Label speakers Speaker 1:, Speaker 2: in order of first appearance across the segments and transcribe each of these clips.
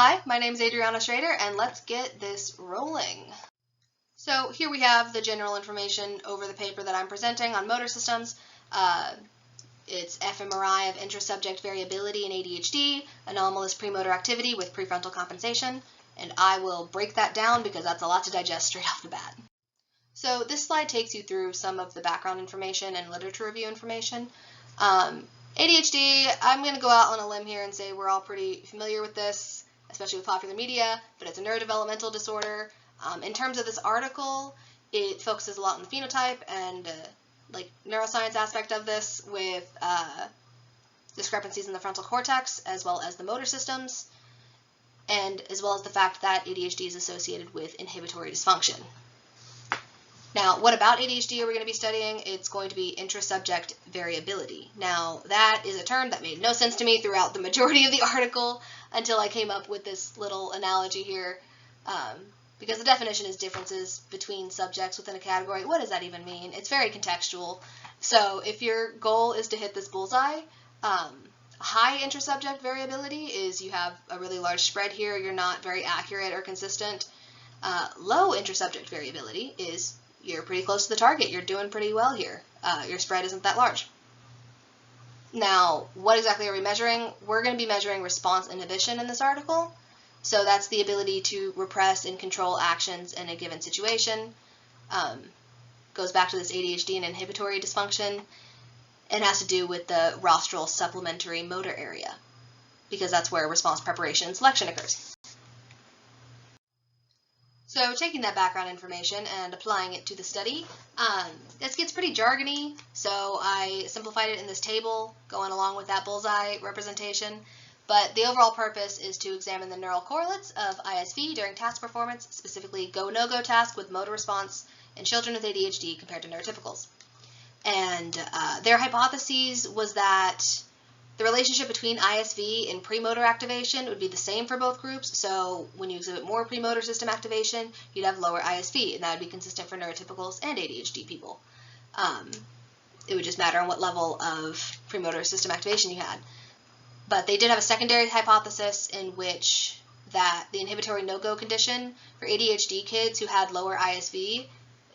Speaker 1: Hi, my name is Adriana Schrader, and let's get this rolling. So here we have the general information over the paper that I'm presenting on motor systems. It's fMRI of intrasubject variability in ADHD, anomalous premotor activity with prefrontal compensation, and I will break that down because that's a lot to digest straight off the bat. So this slide takes you through some of the background information and literature review information. ADHD, I'm going to go out on a limb here and say we're all pretty familiar with this, especially with popular media, but it's a neurodevelopmental disorder. In terms of this article, it focuses a lot on the phenotype and neuroscience aspect of this with discrepancies in the frontal cortex as well as the motor systems, and as well as the fact that ADHD is associated with inhibitory dysfunction. Now, what about ADHD are we going to be studying? It's going to be intrasubject variability. Now, that is a term that made no sense to me throughout the majority of the article until I came up with this little analogy here, because the definition is differences between subjects within a category. What does that even mean? It's very contextual. So if your goal is to hit this bullseye, high intrasubject variability is you have a really large spread here, you're not very accurate or consistent. Low intrasubject variability is you're pretty close to the target, you're doing pretty well here. Your spread isn't that large. Now, what exactly are we measuring? We're going to be measuring response inhibition in this article. So that's the ability to repress and control actions in a given situation. Goes back to this ADHD and inhibitory dysfunction, and has to do with the rostral supplementary motor area, because that's where response preparation and selection occurs. So taking that background information and applying it to the study, this gets pretty jargony, so I simplified it in this table going along with that bullseye representation. But the overall purpose is to examine the neural correlates of ISV during task performance, specifically go-no-go task with motor response in children with ADHD compared to neurotypicals. And their hypotheses was that the relationship between ISV and premotor activation would be the same for both groups. So when you exhibit more premotor system activation, you'd have lower ISV, and that would be consistent for neurotypicals and ADHD people. It would just matter on what level of premotor system activation you had. But they did have a secondary hypothesis in which that the inhibitory no-go condition for ADHD kids who had lower ISV,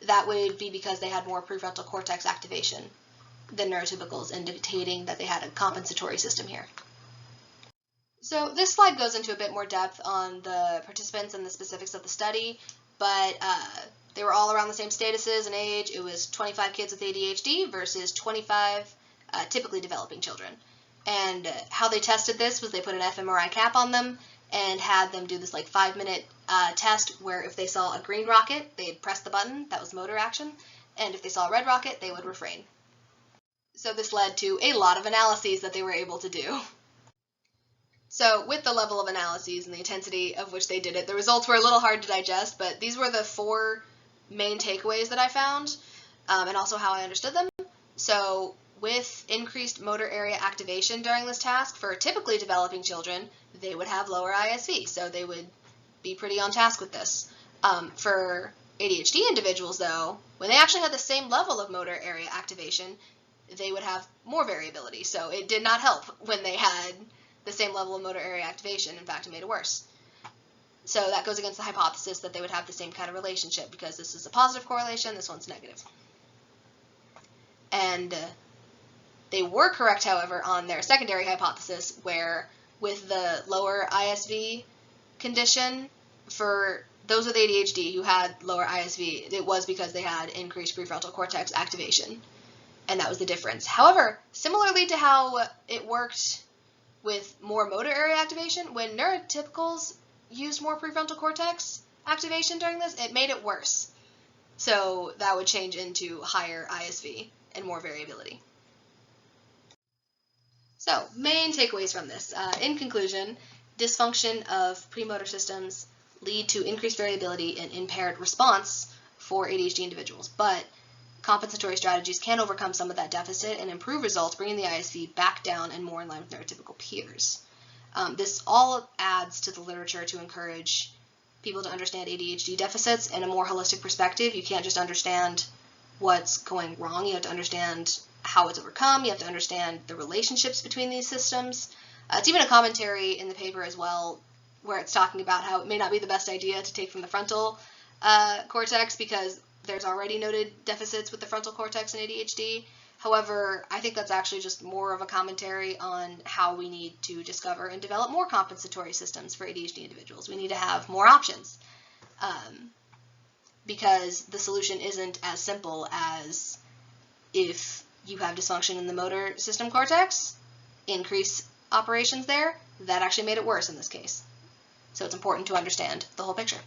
Speaker 1: that would be because they had more prefrontal cortex activation than neurotypicals, indicating that they had a compensatory system here. So this slide goes into a bit more depth on the participants and the specifics of the study, but they were all around the same statuses and age. It was 25 kids with ADHD versus 25 typically developing children. And how they tested this was they put an fMRI cap on them and had them do this 5-minute test where if they saw a green rocket, they'd press the button, that was motor action, and if they saw a red rocket, they would refrain. So this led to a lot of analyses that they were able to do. So with the level of analyses and the intensity of which they did it, the results were a little hard to digest, but these were the 4 main takeaways that I found, and also how I understood them. So with increased motor area activation during this task, for typically developing children, they would have lower ISV, so they would be pretty on task with this. For ADHD individuals, though, when they actually had the same level of motor area activation, they would have more variability. So it did not help when they had the same level of motor area activation. In fact, it made it worse. So that goes against the hypothesis that they would have the same kind of relationship, because this is a positive correlation, this one's negative. And they were correct, however, on their secondary hypothesis, where with the lower ISV condition, for those with ADHD who had lower ISV, it was because they had increased prefrontal cortex activation. And that was the difference. However, similarly to how it worked with more motor area activation, when neurotypicals used more prefrontal cortex activation during this, it made it worse. So that would change into higher ISV and more variability. So, main takeaways from this. In conclusion, dysfunction of premotor systems lead to increased variability and impaired response for ADHD individuals, but compensatory strategies can overcome some of that deficit and improve results, bringing the ISV back down and more in line with neurotypical peers. This all adds to the literature to encourage people to understand ADHD deficits in a more holistic perspective. You can't just understand what's going wrong, you have to understand how it's overcome, you have to understand the relationships between these systems. It's even a commentary in the paper as well, where it's talking about how it may not be the best idea to take from the frontal cortex because there's already noted deficits with the frontal cortex in ADHD. However, I think that's actually just more of a commentary on how we need to discover and develop more compensatory systems for ADHD individuals. We need to have more options because the solution isn't as simple as if you have dysfunction in the motor system cortex, increase operations there. That actually made it worse in this case. So it's important to understand the whole picture.